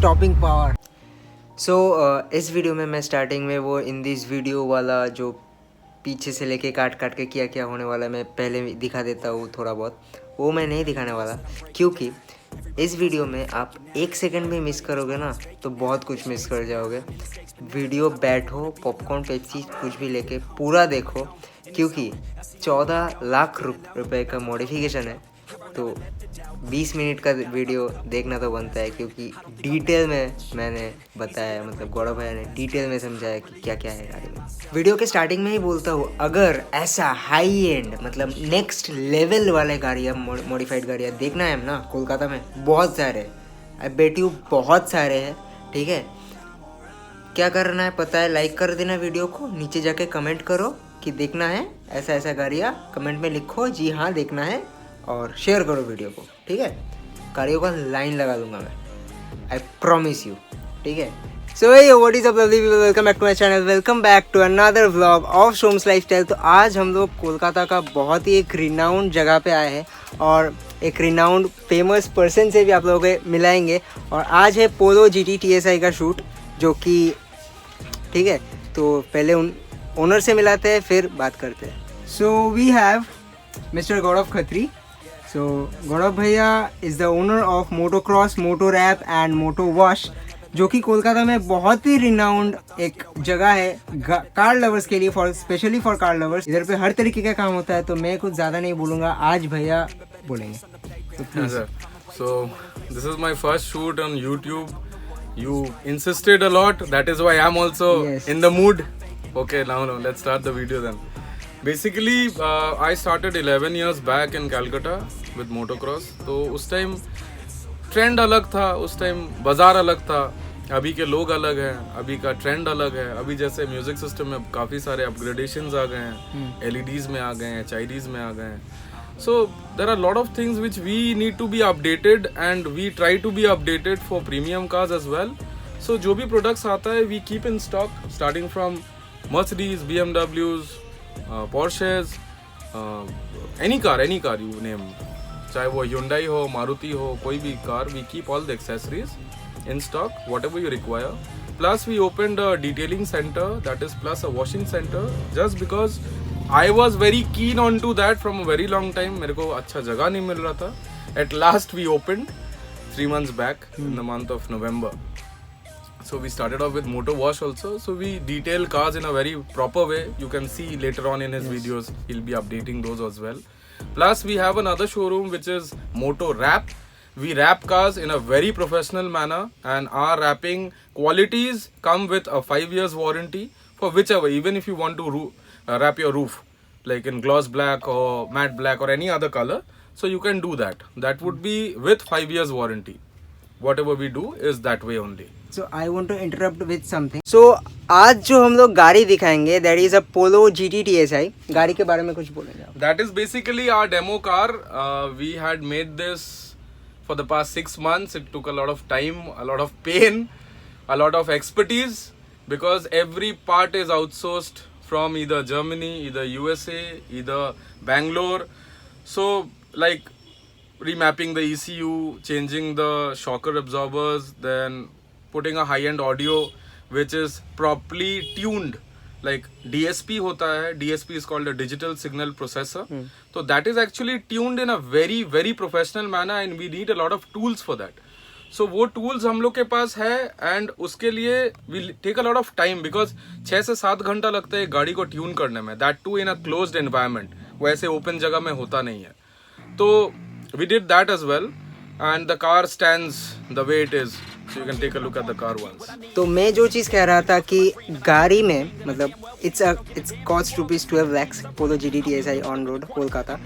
Stopping power. इस video में मैं स्टार्टिंग में वो इन दिस वीडियो वाला जो पीछे से लेके काट काट के क्या क्या होने वाला है मैं पहले दिखा देता हूँ थोड़ा बहुत। वो मैं नहीं दिखाने वाला क्योंकि इस वीडियो में आप 1 सेकंड भी मिस करोगे ना तो बहुत कुछ मिस कर जाओगे। वीडियो बैठो, पॉपकॉर्न पेप्सी कुछ भी लेके पूरा देखो क्योंकि 14 लाख रुपए का मॉडिफिकेशन है। तो 20 मिनट का वीडियो देखना तो बनता है क्योंकि डिटेल में मैंने बताया, मतलब गौरव भैया ने डिटेल में समझाया कि क्या क्या है गाड़ी में। वीडियो के स्टार्टिंग में ही बोलता हूँ, अगर ऐसा हाई एंड मतलब नेक्स्ट लेवल वाले गाड़ियाँ, मॉडिफाइड गाड़ियाँ देखना है ना, कोलकाता में बहुत सारे, आई बेट यू बहुत सारे हैं। ठीक है, क्या करना है पता है, लाइक कर देना वीडियो को, नीचे जाके कमेंट करो कि देखना है ऐसा ऐसा गाड़ियाँ, कमेंट में लिखो जी हाँ देखना है और शेयर करो वीडियो को। ठीक है, गाड़ियों का लाइन लगा दूंगा मैं, आई प्रॉमिस यू। ठीक है, so what is up lovely people, welcome back to my channel, welcome back to another vlog of Som's lifestyle. तो आज हम लोग कोलकाता का बहुत ही एक रिनाउंड जगह पे आए हैं और एक रिनाउंड फेमस पर्सन से भी आप लोगों को मिलाएंगे। और आज है पोलो GT TSI का शूट, जो कि ठीक है, तो पहले उन ओनर से मिलाते हैं फिर बात करते हैं। So we have mister Gaurav Khatri. So Gaurav भैया is the owner of Motocross, Moto Wrap and Moto Wash, जो कि कोलकाता में बहुत ही रिनाउंड एक जगह है कार लवर्स के लिए, for specially for car lovers. इधर पे हर तरीके का काम होता है, तो मैं कुछ ज़्यादा नहीं बोलूँगा, आज भैया बोलेंगे। So this is my first shoot on YouTube. You insisted a lot, that is why I'm also in the mood. Okay, now let's start the video then. Basically, I started 11 years back in Calcutta with motocross. तो उस time trend अलग था, उस time बाजार अलग था, अभी के लोग अलग हैं, अभी का ट्रेंड अलग है। अभी जैसे म्यूजिक सिस्टम में काफ़ी सारे अपग्रेडेशंस आ गए हैं, LEDs में आ गए हैं, HIDs में आ गए हैं। So there are a lot of things which we need to be updated and we try to be updated for premium cars as well. So जो भी products आता है we keep in stock, starting from Mercedes, BMWs, Porsches, any car you name, चाहे वो Hyundai हो, Maruti हो, कोई भी car, we keep all the accessories in stock, whatever you require. Plus we opened a detailing center, that is plus a washing center, just because I was very keen onto that from a very long time. मेरे को अच्छा जगह नहीं मिल रहा था. At last we opened 3 months back in the month of November. So we started off with motor wash also. So we detail cars in a very proper way. You can see later on in his videos, he'll be updating those as well. Plus we have another showroom which is Moto Wrap. We wrap cars in a very professional manner and our wrapping qualities come with a 5 years warranty for whichever, even if you want to wrap your roof like in gloss black or matte black or any other color. So you can do that. That would be with 5 years warranty. Whatever we do is that way only. So I want to interrupt with something. So आज जो हम लोग गाड़ी दिखाएंगे, that is a Polo GT TSI. गाड़ी के बारे में कुछ बोलेंगे आप? That is basically our demo car. We had made this for the past 6 months. It took a lot of time, a lot of pain, a lot of expertise because every part is outsourced from either Germany, either USA, either Bangalore. So like remapping the ECU, changing the shocker absorbers, then putting a high-end audio which is properly tuned. Like DSP होता है, DSP is called a digital signal processor. So that is actually tuned in a very very professional manner and we need a lot of tools for that. So वो tools हम लोग के पास है and उसके लिए we take a lot of time because 6 से 7 घंटा लगता है गाड़ी को ट्यून करने में, that too in a closed environment. वैसे ओपन जगह में होता नहीं है. तो we did that as well and the car stands the way it is. So you can take a look at the car once. तो मैं जो चीज़ कह रहा था कि गाड़ी में मतलब it's cost ₹12 lakhs Polo GT TSI on road Kolkata,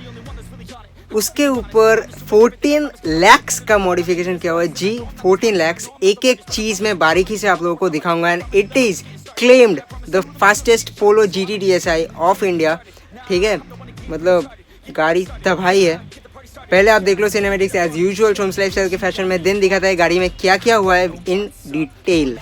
उसके ऊपर 14 lakhs का मॉडिफिकेशन किया हुआ है जी। 14 lakhs, एक एक चीज़ मैं बारीकी से आप लोगों को दिखाऊंगा and it is claimed the fastest polo GT TSI of India. ठीक है, मतलब गाड़ी तबाही है। पहले आप देख लो सिनेमैटिक्स एज यूजुअल सोम्स लाइफस्टाइल के फैशन में दिन दिखाता है गाड़ी में क्या क्या हुआ है in detail.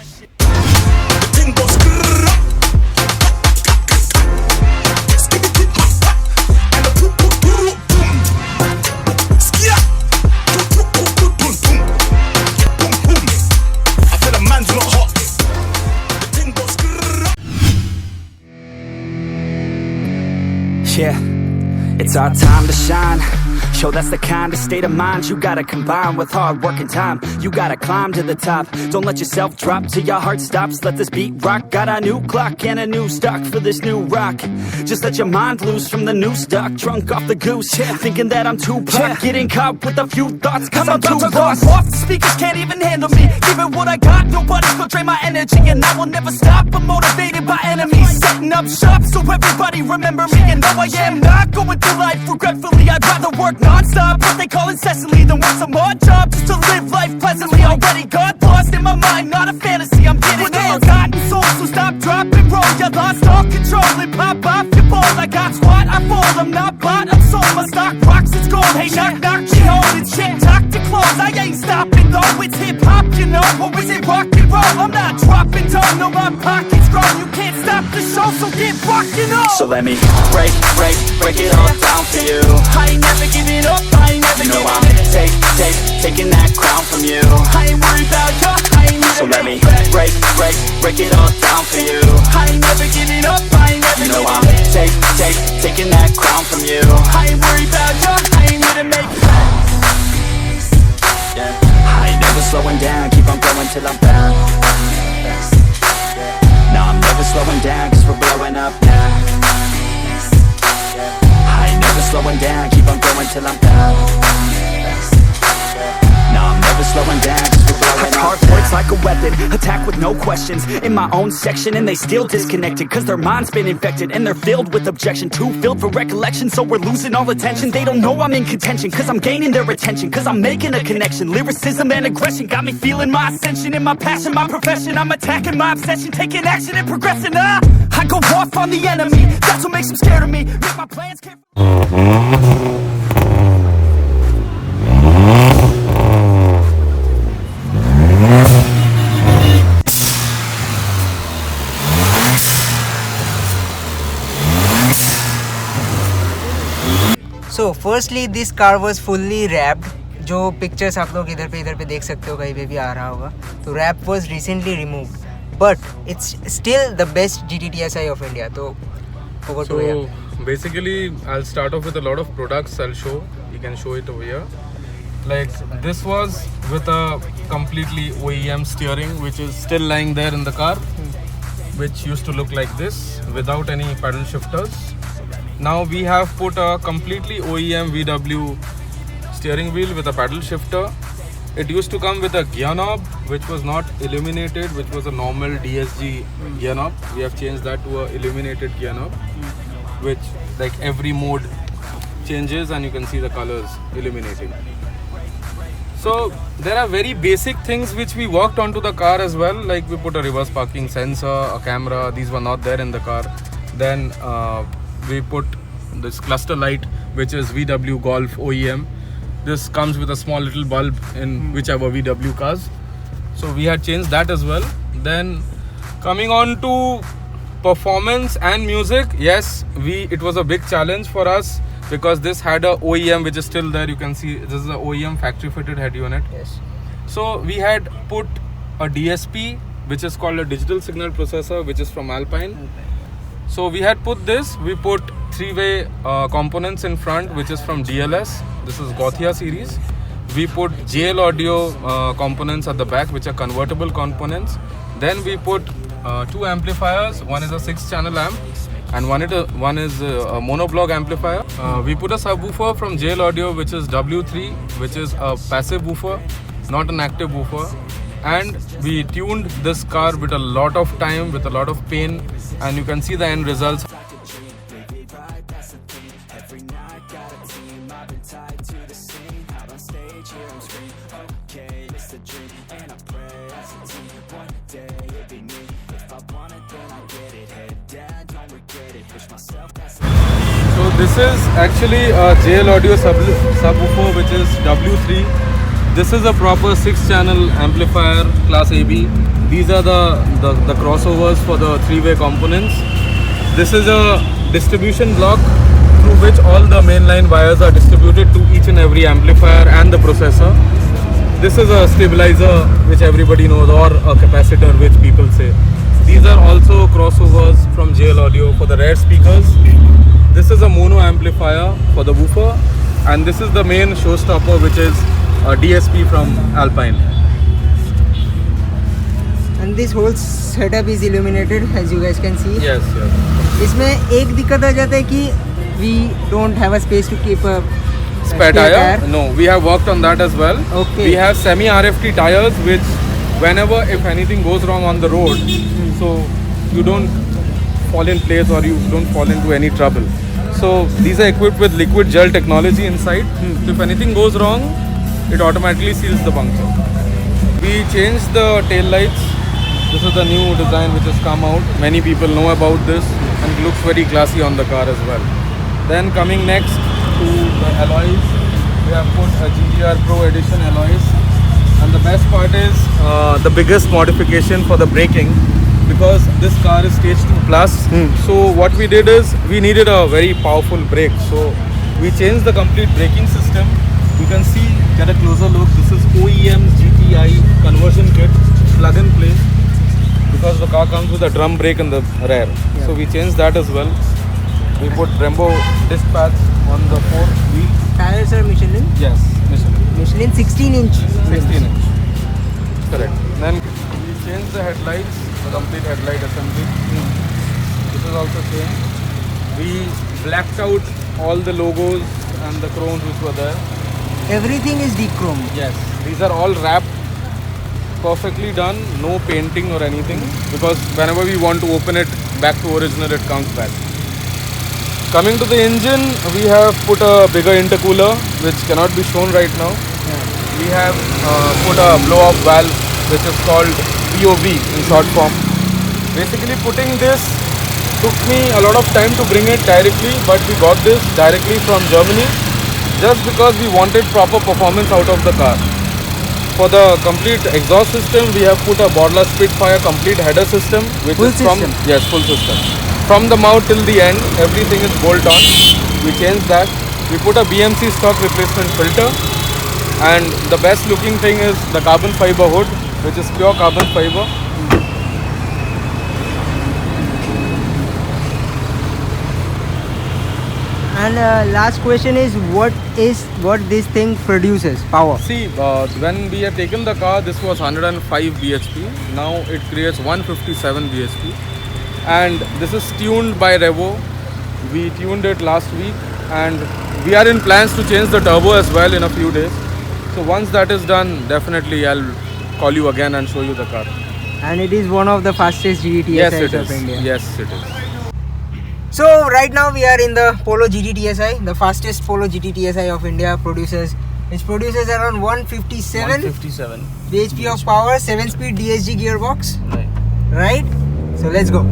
it's our time to shine. Yo, that's the kind of state of mind you gotta combine with hard work and time. You gotta climb to the top. Don't let yourself drop till your heart stops. Let this beat rock. Got a new clock and a new stock for this new rock. Just let your mind loose from the new stock. Drunk off the goose, thinking that I'm too pop. Getting caught with a few thoughts, cause I'm too lost. Off the speakers can't even handle me. Give it what I got, nobody's gonna drain my energy. And I will never stop, I'm motivated by enemies. Setting up shop so everybody remember me. And no, I am not going through life regretfully. I'd rather work non-stop, what they call incessantly, than work some odd job just to live life pleasantly. Already got lost in my mind, not a fantasy, I'm getting with all forgotten souls, so stop, drop, and roll. You lost all control and pop off your ball. I got squat, I fall, I'm not bought, I'm sold. My stock rocks, it's gold. Hey, knock, knock, she home. It's shit, talk to close. I ain't stopping though, it's hip-hop, you know. Or is it rock and roll? I'm not dropping down, no, my pocket's grown. You can't stop the show, so get rockin' on. So let me break it all down for you. I ain't never giving up, I ain't never giving up. Taking that crown from you. I ain't worried about you, I ain't never. So let me break it all down for you. I ain't never giving up, I ain't never giving up. Taking that crown from you. I ain't worried about you, I ain't here to make friends. Yeah. I ain't never slowing down, keep on going till I'm found. No, I'm never slowing down, cause we're blowing up now. I ain't never slowing down, keep on going till I'm down. No, I'm never slowing down, cause we're blowing up. Hard words like a weapon, attack with no questions. In my own section and they still disconnected, cause their mind's been infected and they're filled with objection. Too filled for recollection, so we're losing all attention. They don't know I'm in contention, cause I'm gaining their attention. Cause I'm making a connection, lyricism and aggression got me feeling my ascension. In my passion, my profession, I'm attacking my obsession. Taking action and progressing, I go off on the enemy, that's what makes them scared of me. Make my plans careful. So firstly this car was fully wrapped. जो pictures आप लोग इधर पे देख सकते हो, कहीं पे भी आ रहा होगा. तो rap was recently removed, but it's still the best GTTSI of India. तो over to you. So basically I'll start off with a lot of products I'll show. You can show it over here. Like this was with a completely OEM steering, which is still lying there in the car, which used to look like this without any paddle shifters. Now we have put a completely OEM VW steering wheel with a paddle shifter. It used to come with a gear knob which was not illuminated, which was a normal DSG gear knob. We have changed that to a illuminated gear knob, which like every mode changes and you can see the colors illuminating. So there are very basic things which we worked onto the car as well, like we put a reverse parking sensor, a camera. These were not there in the car. Then we put this cluster light, which is VW Golf OEM. This comes with a small little bulb in whichever VW cars. So we had changed that as well. Then coming on to performance and music, yes, it was a big challenge for us because this had a OEM which is still there. You can see this is a OEM factory fitted head unit. Yes. So we had put a DSP, which is called a digital signal processor, which is from Alpine. So we had put this, we put three-way components in front, which is from DLS. This is Gothia series. We put JL audio components at the back, which are convertible components. Then we put two amplifiers. One is a 6-channel amp and one is a monoblock amplifier. We put a subwoofer from JL audio, which is W3, which is a passive woofer, not an active woofer. And we tuned this car with a lot of time, with a lot of pain, and you can see the end results. So this is actually a JL audio subwoofer, which is W3. This is a proper 6-channel amplifier, class AB. These are the crossovers for the three-way components. This is a distribution block through which all the mainline wires are distributed to each and every amplifier and the processor. This is a stabilizer, which everybody knows, or a capacitor, which people say. These are also crossovers from JL Audio for the rear speakers. this is a mono amplifier for the woofer, and this is the main showstopper, which is a DSP from Alpine. And this whole setup is illuminated as you guys can see. Yes, yes. इसमें एक दिक्कत आ जाता है कि we don't have a space to keep a Spare tire? No, we have worked on that as well. Okay. We have semi RFT tires, which whenever if anything goes wrong on the road, so you don't fall in place or you don't fall into any trouble. So these are equipped with liquid gel technology inside. So if anything goes wrong, it automatically seals the puncture. We changed the tail lights. This is the new design which has come out. Many people know about this and it looks very classy on the car as well. Then coming next to the alloys, we have put a GTR Pro Edition alloys. And the best part is the biggest modification for the braking, because this car is stage 2 plus. So what we did is we needed a very powerful brake. So we changed the complete braking system. You can see, get a closer look. This is OEM's GTI conversion kit, plug and play, because the car comes with a drum brake in the rear. So we changed that as well. We put Brembo disc pads on the 4th wheel. Tires are Michelin. Yes, Michelin. Michelin 16-inch. 16 inch. Correct. Then we changed the headlights, the complete headlight assembly. This is also changed. We blacked out all the logos and the chromes which were there. Everything is deep chrome. Yes. These are all wrapped, perfectly done, no painting or anything, because whenever we want to open it back to original, it comes back. Coming to the engine, we have put a bigger intercooler which cannot be shown right now. We have put a blow-off valve which is called BOV in short form. Basically putting this took me a lot of time to bring it directly, but we got this directly from Germany just because we wanted proper performance out of the car. For the complete exhaust system, we have put a Borla Spitfire complete header system, which Full is from system? yes, full system. From the mouth till the end, everything is bolt on. We changed that. We put a BMC stock replacement filter, and the best looking thing is the carbon fiber hood, which is pure carbon fiber. And last question is what this thing produces? Power. See, when we have taken the car, this was 105 bhp. Now it creates 157 bhp, and this is tuned by Revo. We tuned it last week, and we are in plans to change the turbo as well in a few days. So once that is done, definitely I'll call you again and show you the car. And it is one of the fastest GT Yes, TSIs it of is. India. Yes, it is. So right now we are in the Polo GT TSI, the fastest Polo GT TSI of India, which produces around 157 bhp of power, 7-speed DSG gearbox. Right? So let's go.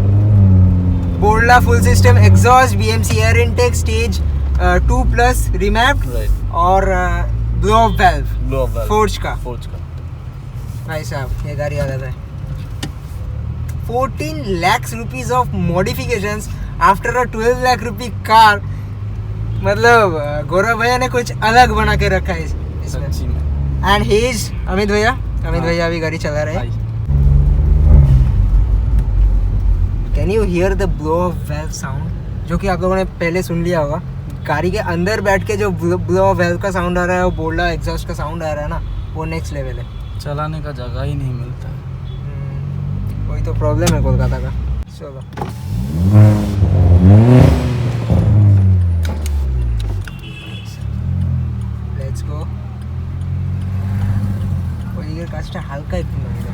Borla full system exhaust, BMC air intake, stage 2 plus remapped, और blow-off valve, Forge का. भाई साहब ये गाड़ी आ जाता है. 14 lakhs rupees of modifications after a 12 lakh rupee car. मतलब गौरव भैया ने कुछ अलग बना के रखा है इसमें. एंड ही इज अमित भैया अभी गाड़ी चला रहे हैं. Can you here the blow of valve sound, जो कि आप लोगों ने पहले सुन लिया होगा. गाड़ी के अंदर बैठ के जो ब्लो ऑफ वेल्व का साउंड आ रहा है, वो बोल्डा एग्जॉस्ट का साउंड आ रहा है ना, वो नेक्स्ट लेवल है. चलाने का जगह ही नहीं मिलता है. वही तो प्रॉब्लम है कोलकाता का. चलो लेट्स गो. ওইদিকের কাজটা হালকা একটু নড়ে.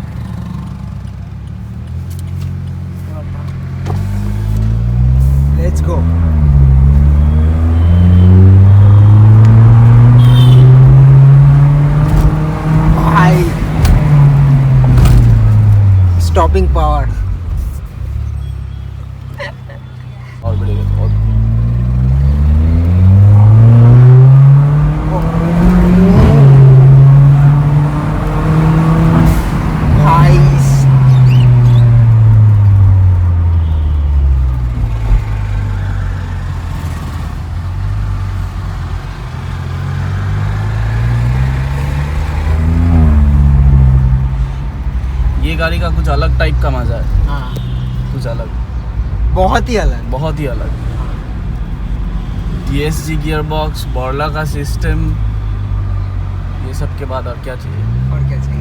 Let's go. भाई स्टॉपिंग पावर. और बढ़ेगा बहुत. भाई ये गाड़ी का कुछ अलग टाइप का मजा है. हाँ कुछ अलग, बहुत ही अलग. बहुत ही अलग. ESG गियर बॉक्स, बोर्ला का सिस्टम, ये सब के बाद और क्या चाहिए? और क्या चाहिए?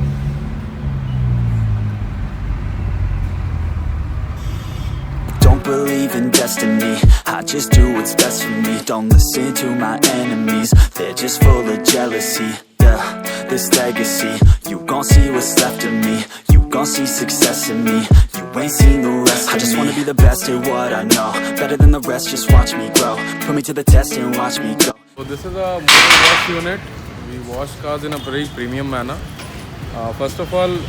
Don't believe in destiny, I just do what's best for me. Don't listen to my enemies, they're just full of jealousy. Yeah, this legacy, you gon' see what's left of me. You gon' see success in me, you ain't seen the rest of me. I just wanna be the best at what I know, better than the rest, just watch me grow. Put me to the test and watch me go. So this is a motor wash unit. We wash cars in a very premium manner. First of all,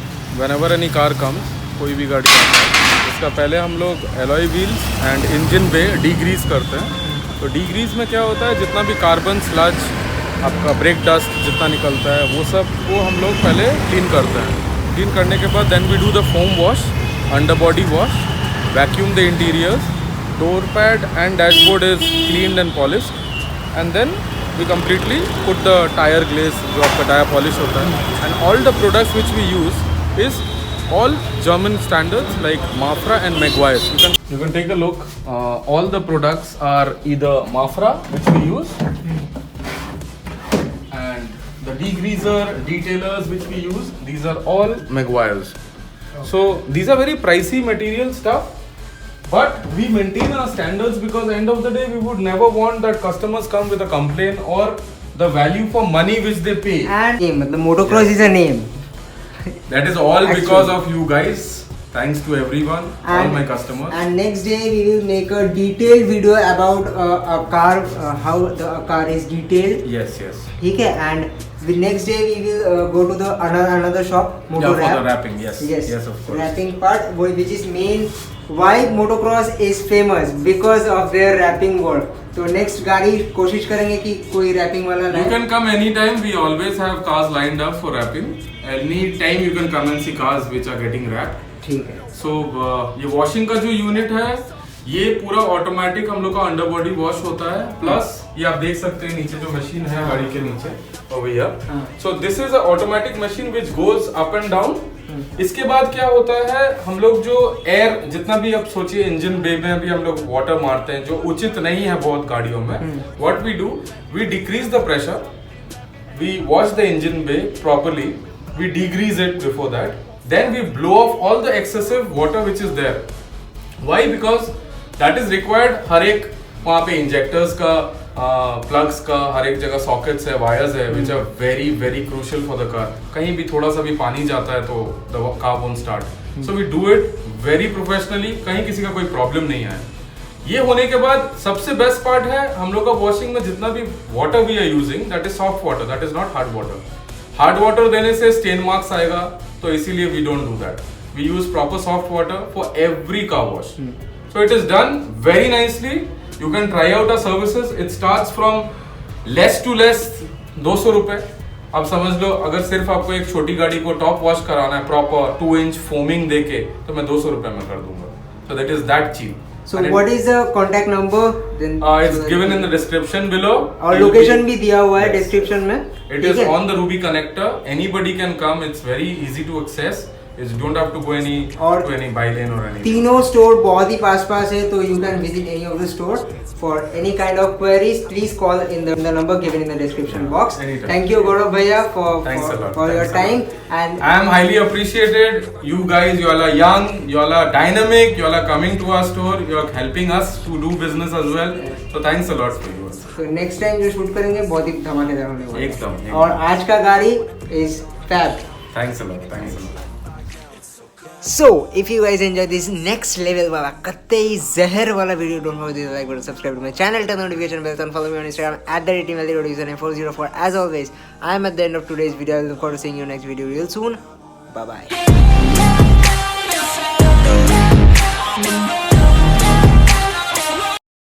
whenever any car comes, कोई भी गाड़ी आता है, इसका पहले हम लोग alloy wheels and engine bay degrease करते हैं. तो डीग्रीस में क्या होता है, जितना भी कार्बन स्लज आपका ब्रेक डस्ट जितना निकलता है वो सब को हम लोग पहले क्लीन करते हैं. क्लीन करने के बाद then we do the foam wash, under body wash, vacuum the interiors, door pad and dashboard is cleaned and polished, and then we completely put the tire glaze जो आपका टायर पॉलिश होता है. and all the products which we use is all German standards like Mafra and Meguiar's. You can take a look. All the products are either Mafra which we use and the degreaser, detailers which we use, these are all Meguiar's. So these are very pricey material stuff. But we maintain our standards because end of the day we would never want that customers come with a complaint or the value for money which they pay. And name, मतलब motocross is a name. That is all Actually. because of you guys. Thanks to everyone, all my customers. And next day we will make a detailed video about a car, how the car is detailed. Yes, yes. ठीक है. And the next day we will go to the another shop, Moto Yeah, for Wrap. the wrapping. Yes, Yes, yes, of course. Wrapping part, which is main why motocross is famous because of their wrapping work. तो next गाड़ी कोशिश करेंगे कि कोई wrapping वाला You लाए. can come anytime. We always have cars lined up for wrapping. Anytime you can come and see cars which are getting wrapped. ठीक है. So ये वॉशिंग का जो यूनिट है ये पूरा ऑटोमेटिक हम लोग का अंडर बॉडी वॉश होता है. प्लस ये आप देख सकते हैं नीचे जो मशीन है गाड़ी के नीचे over here. So this is a automatic machine which goes up and down. इसके बाद क्या होता है, हम लोग जो एयर जितना भी आप सोचिए इंजन बे में भी हम लोग वाटर मारते हैं जो उचित नहीं है बहुत गाड़ियों में. What we do, we decrease the pressure, we wash the engine bay properly, we degrease it before that, then we blow off all the excessive water which is there. Why? Because that is required. हर एक वहाँ पे injectors का, plugs का, हर एक जगह sockets है, wires है, which are very very crucial for the car. कहीं भी थोड़ा सा भी पानी जाता है तो the car won't start. So we do it very professionally. कहीं किसी का कोई प्रॉब्लम नहीं आया. ये होने के बाद सबसे बेस्ट पार्ट है हम लोग का वॉशिंग में जितना भी water we are using that is soft water, that is not hard water. Hard water देने से स्टेन मार्क्स आएगा तो इसीलिए we don't do that. We use proper soft water for every car wash. So it is done very nicely. You can try out our services. It starts from less to less 200 रुपए. अब समझ लो अगर सिर्फ आपको एक छोटी गाड़ी को टॉप वॉश कराना है प्रॉपर 2 इंच फोमिंग देके तो मैं 200 रुपए में कर दूंगा. So that is that cheap. So what is the contact number? Then It's given in the description below. और लोकेशन भी दिया हुआ है डिस्क्रिप्शन में. It is on the Ruby connector. Anybody can come. It's very easy to access. You don't have to go to any by lane or anything. तीनों store बहुत ही पास है तो you can visit any of the store. For any kind of queries, please call in the number given in the description box. Anytime. Thank you, Gaurav Bhaiya, for Thanks a lot. your Thanks a time. lot. And I am highly appreciated. You guys, you all are young, you all are dynamic, you all are coming to our store, you are helping us to do business as well. So thanks a lot for you. so next time जो shoot करेंगे बहुत ही धमाकेदार होने वाला है. एकदम. और आज का गाड़ी is fab. Thanks a lot. Thanks a lot. So, if you guys enjoy this next level वाला कत्ते जहर वाला video, don't forget to like button, subscribe to my channel, turn notification bells on, follow me on Instagram @email username 404. As always, I am at the end of today's video. I look forward to seeing you next video real soon. Bye bye.